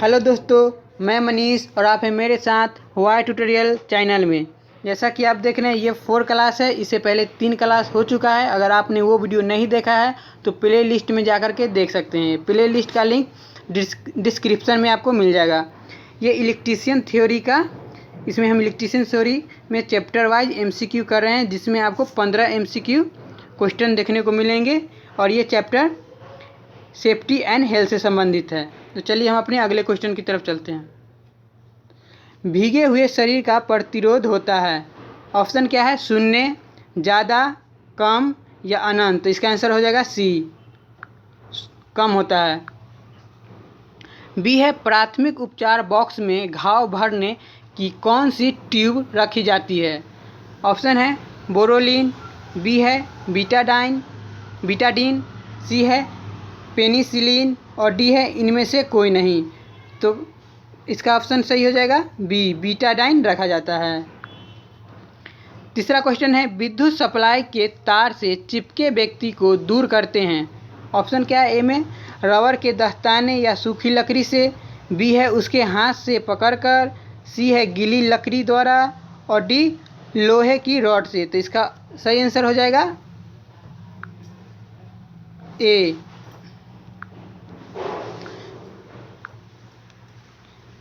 Hello दोस्तों, मैं मनीष और आप हैं मेरे साथ वाई ट्यूटोरियल चैनल में। जैसा कि आप देख रहे हैं, ये 4 क्लास है। इससे पहले 3 क्लास हो चुका है। अगर आपने वो वीडियो नहीं देखा है तो प्ले लिस्ट में जा कर के देख सकते हैं। प्ले लिस्ट का लिंक डिस्क्रिप्शन में आपको मिल जाएगा। ये इलेक्ट्रीशियन थ्योरी का, इसमें हम इलेक्ट्रीशियन थ्योरी में चैप्टर वाइज MCQ कर रहे हैं, जिसमें आपको 15 MCQ क्वेश्चन देखने को मिलेंगे। और ये चैप्टर सेफ्टी एंड हेल्थ से संबंधित है। तो चलिए हम अपने अगले क्वेश्चन की तरफ चलते हैं। भीगे हुए शरीर का प्रतिरोध होता है। ऑप्शन क्या है? शून्य, ज़्यादा, कम या अनंत। तो इसका आंसर हो जाएगा सी, कम होता है। बी है प्राथमिक उपचार बॉक्स में घाव भरने की कौन सी ट्यूब रखी जाती है। ऑप्शन है बोरोलिन, बी है बीटाडीन, सी है पेनिसिलिन और डी है इनमें से कोई नहीं। तो इसका ऑप्शन सही हो जाएगा बी, बीटाडाइन रखा जाता है। तीसरा क्वेश्चन है विद्युत सप्लाई के तार से चिपके व्यक्ति को दूर करते हैं। ऑप्शन क्या है? ए में रबर के दस्ताने या सूखी लकड़ी से, बी है उसके हाथ से पकड़कर, सी है गीली लकड़ी द्वारा और डी लोहे की रॉड से। तो इसका सही आंसर हो जाएगा ए,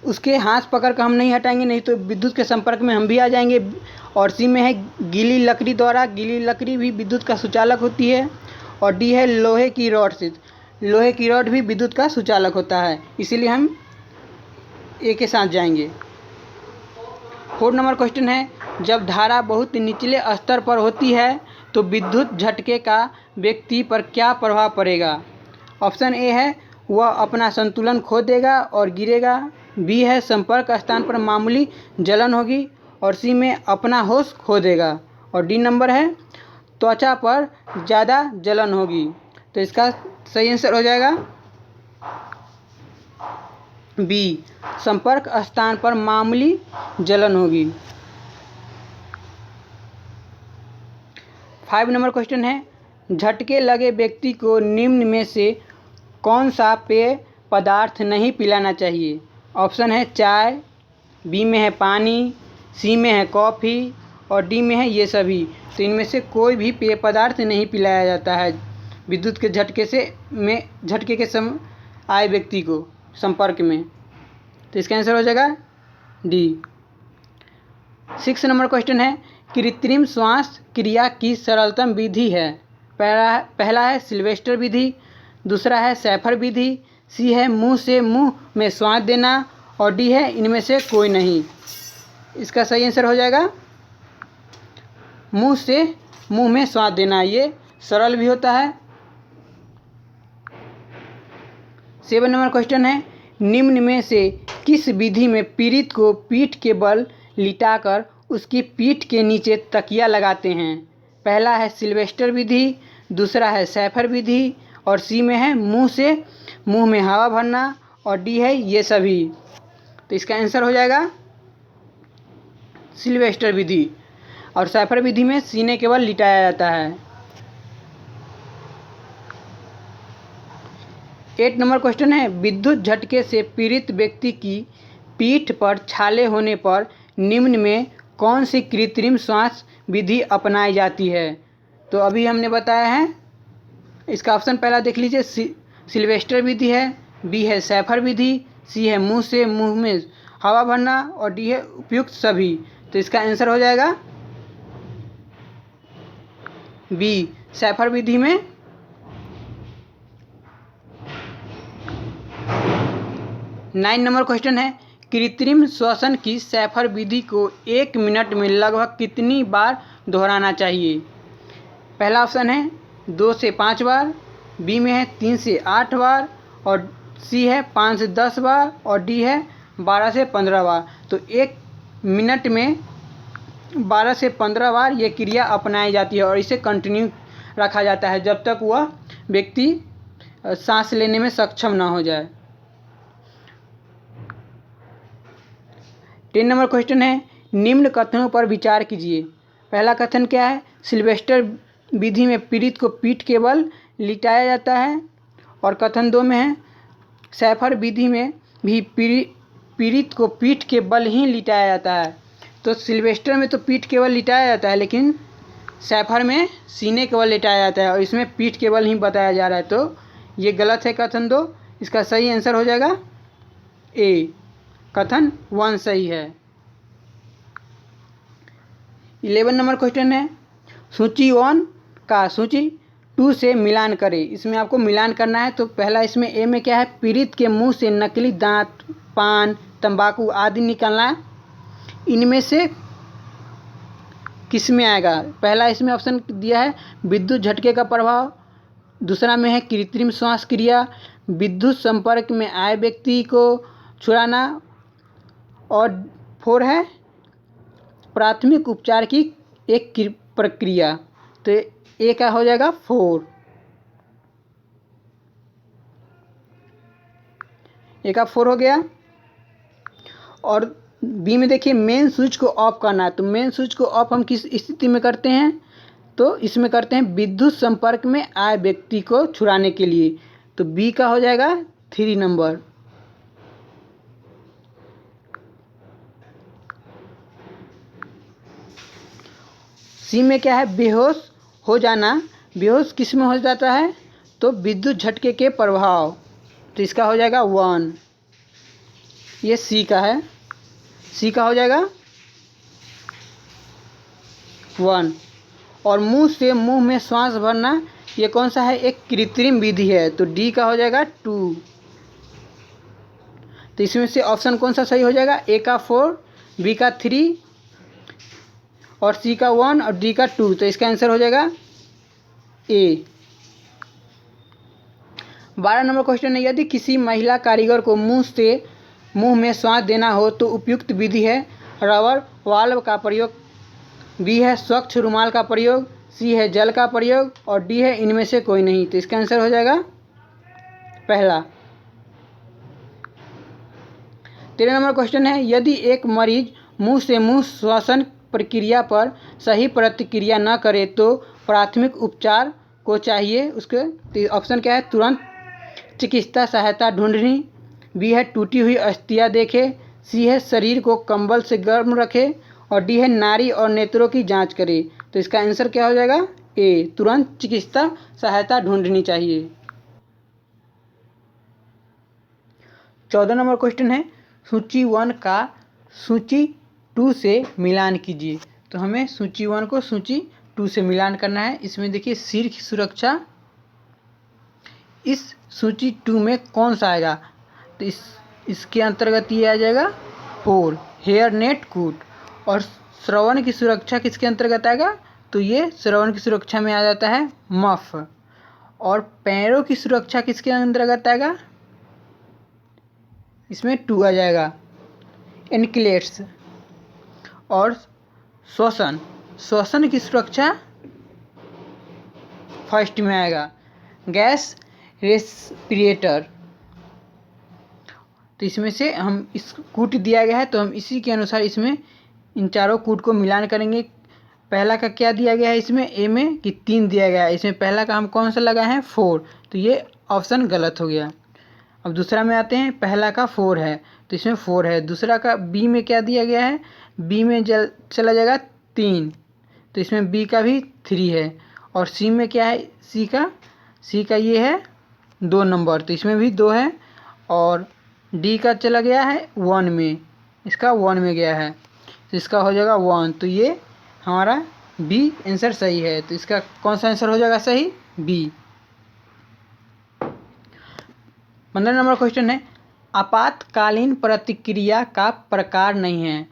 उसके हाथ पकड़ कर हम नहीं हटाएंगे, नहीं तो विद्युत के संपर्क में हम भी आ जाएंगे। और सी में है गीली लकड़ी द्वारा, गीली लकड़ी भी विद्युत का सुचालक होती है। और डी है लोहे की रॉड से, लोहे की रॉड भी विद्युत का सुचालक होता है, इसीलिए हम ए के साथ जाएंगे। 4 नंबर क्वेश्चन है जब धारा बहुत निचले स्तर पर होती है तो विद्युत झटके का व्यक्ति पर क्या प्रभाव पड़ेगा। ऑप्शन ए है वह अपना संतुलन खो देगा और गिरेगा, बी है संपर्क स्थान पर मामूली जलन होगी और सी में अपना होश खो देगा और डी नंबर है त्वचा पर ज़्यादा जलन होगी। तो इसका सही आंसर हो जाएगा बी, संपर्क स्थान पर मामूली जलन होगी। 5 नंबर क्वेश्चन है झटके लगे व्यक्ति को निम्न में से कौन सा पेय पदार्थ नहीं पिलाना चाहिए। ऑप्शन है चाय, बी में है पानी, सी में है कॉफ़ी और डी में है ये सभी। तो इनमें से कोई भी पेय पदार्थ नहीं पिलाया जाता है विद्युत के झटके के समय आए व्यक्ति को संपर्क में। तो इसका आंसर हो जाएगा डी। 6 नंबर क्वेश्चन है कृत्रिम श्वास क्रिया की सरलतम विधि है। पहला है सिल्वेस्टर विधि, दूसरा है सैफर विधि, सी है मुंह से मुंह में श्वास देना और डी है इनमें से कोई नहीं। इसका सही आंसर हो जाएगा मुंह से मुंह में श्वास देना, ये सरल भी होता है। 7 नंबर क्वेश्चन है निम्न में से किस विधि में पीड़ित को पीठ के बल लिटाकर उसकी पीठ के नीचे तकिया लगाते हैं। पहला है सिल्वेस्टर विधि, दूसरा है सैफर विधि और सी में है मुंह से मुंह में हवा भरना और डी है ये सभी। तो इसका आंसर हो जाएगा सिल्वेस्टर विधि और सैफर विधि में सीने केवल लिटाया जाता है। 8 नंबर क्वेश्चन है विद्युत झटके से पीड़ित व्यक्ति की पीठ पर छाले होने पर निम्न में कौन सी कृत्रिम श्वास विधि अपनाई जाती है। तो अभी हमने बताया है, इसका ऑप्शन पहला देख लीजिए, सिल्वेस्टर विधि है, बी है सैफर विधि, सी है मुंह से मुंह में हवा भरना और डी है उपयुक्त सभी। तो इसका आंसर हो जाएगा बी, सैफर विधि में। 9 नंबर क्वेश्चन है कृत्रिम श्वसन की सैफर विधि को 1 मिनट में लगभग कितनी बार दोहराना चाहिए। पहला ऑप्शन है 2 से 5 बार, बी में है 3 से 8 बार और सी है 5 से 10 बार और डी है 12 से 15 बार। तो 1 मिनट में 12 से 15 बार ये क्रिया अपनाई जाती है और इसे कंटिन्यू रखा जाता है जब तक वह व्यक्ति सांस लेने में सक्षम ना हो जाए। 10 नंबर क्वेश्चन है निम्न कथनों पर विचार कीजिए। पहला कथन क्या है? सिल्वेस्टर विधि में पीड़ित को पीठ के बल लिटाया जाता है और कथन 2 में है सैफर विधि में भी पीड़ित को पीठ के बल ही लिटाया जाता है। तो सिल्वेस्टर में तो पीठ के बल लिटाया जाता है, लेकिन सैफर में सीने के बल लिटाया जाता है और इसमें पीठ के बल ही बताया जा रहा है। तो ये गलत है कथन 2। इसका सही आंसर हो जाएगा ए, कथन 1 सही है। 11 नंबर क्वेश्चन है, सूची 1 का सूची 2 से मिलान करें। इसमें आपको मिलान करना है। तो पहला इसमें ए में क्या है, पीड़ित के मुंह से नकली दांत, पान, तंबाकू आदि निकालना। इनमें से किस में आएगा? पहला इसमें ऑप्शन दिया है विद्युत झटके का प्रभाव, दूसरा में है कृत्रिम श्वास क्रिया, विद्युत संपर्क में आए व्यक्ति को छुड़ाना, और 4 है प्राथमिक उपचार की एक प्रक्रिया। तो ए का हो जाएगा 4। ए का 4 हो गया। और बी में देखिए मेन स्विच को ऑफ करना है। तो मेन स्विच को ऑफ हम किस स्थिति में करते हैं? तो इसमें करते हैं विद्युत संपर्क में आए व्यक्ति को छुड़ाने के लिए। तो बी का हो जाएगा 3 नंबर। सी में क्या है, बेहोश हो जाना। बेहोश किस में हो जाता है? तो विद्युत झटके के प्रभाव। तो इसका हो जाएगा 1। ये सी का है, सी का हो जाएगा 1। और मुंह से मुंह में श्वास भरना, ये कौन सा है? एक कृत्रिम विधि है। तो डी का हो जाएगा 2। तो इसमें से ऑप्शन कौन सा सही हो जाएगा? ए का 4, बी का 3 और सी का 1 और डी का 2। तो इसका आंसर हो जाएगा ए। 12 नंबर क्वेश्चन है, यदि किसी महिला कारीगर को मुंह में श्वास देना हो तो उपयुक्त विधि है रबर वाल्व का प्रयोग, बी है स्वच्छ रुमाल का प्रयोग, सी है जल का प्रयोग और डी है इनमें से कोई नहीं। तो इसका आंसर हो जाएगा पहला। 13 नंबर क्वेश्चन है, यदि एक मरीज मुंह से मुंह श्वसन प्रक्रिया पर सही प्रतिक्रिया न करे तो प्राथमिक उपचार को चाहिए उसके ऑप्शन क्या है? तुरंत चिकित्सा सहायता ढूंढनी, बी है टूटी हुई अस्थियां देखे, सी है शरीर को कंबल से गर्म रखे और डी है नाड़ी और नेत्रों की जांच करे। तो इसका आंसर क्या हो जाएगा? ए, तुरंत चिकित्सा सहायता ढूंढनी चाहिए। 14 नंबर क्वेश्चन है, सूची 1 का सूची 2 से मिलान कीजिए। तो हमें सूची 1 को सूची 2 से मिलान करना है। इसमें देखिए सिर की सुरक्षा, इस सूची 2 में कौन सा आएगा? तो इसके अंतर्गत ये आ जाएगा 4 हेयर नेट कूट। और श्रवण की सुरक्षा किसके अंतर्गत आएगा? तो ये श्रवण की सुरक्षा में आ जाता है मफ। और पैरों की सुरक्षा किसके अंतर्गत आएगा? इसमें 2 आ जाएगा एनक्लेट्स। और श्वसन की सुरक्षा फर्स्ट में आएगा गैस रेस्पिरेटर। तो इसमें से हम इस कूट दिया गया है तो हम इसी के अनुसार इसमें इन चारों कूट को मिलान करेंगे। पहला का क्या दिया गया है? इसमें ए में कि 3 दिया गया है, इसमें पहला का हम कौन सा लगाए हैं? 4। तो ये ऑप्शन गलत हो गया। अब दूसरा में आते हैं, पहला का 4 है तो इसमें 4 है। दूसरा का बी में क्या दिया गया है? बी में चला जाएगा 3, तो इसमें बी का भी 3 है। और सी में क्या है? सी का ये है 2 नंबर, तो इसमें भी 2 है। और डी का चला गया है 1 में, इसका 1 में गया है तो इसका हो जाएगा 1। तो ये हमारा बी आंसर सही है। तो इसका कौन सा आंसर हो जाएगा सही? बी। 15 नंबर क्वेश्चन है, आपातकालीन प्रतिक्रिया का प्रकार नहीं है।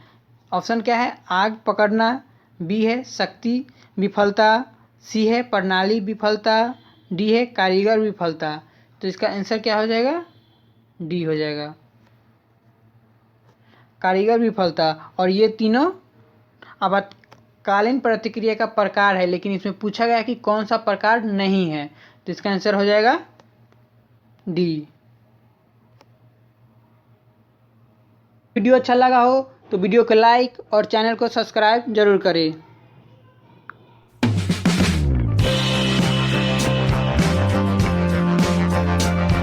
ऑप्शन क्या है? आग पकड़ना, बी है शक्ति विफलता, सी है प्रणाली विफलता, डी है कारीगर विफलता। तो इसका आंसर क्या हो जाएगा? डी हो जाएगा कारीगर विफलता। और ये तीनों आपातकालीन प्रतिक्रिया का प्रकार है, लेकिन इसमें पूछा गया कि कौन सा प्रकार नहीं है। तो इसका आंसर हो जाएगा डी। वीडियो अच्छा लगा हो तो वीडियो को लाइक और चैनल को सब्सक्राइब जरूर करें।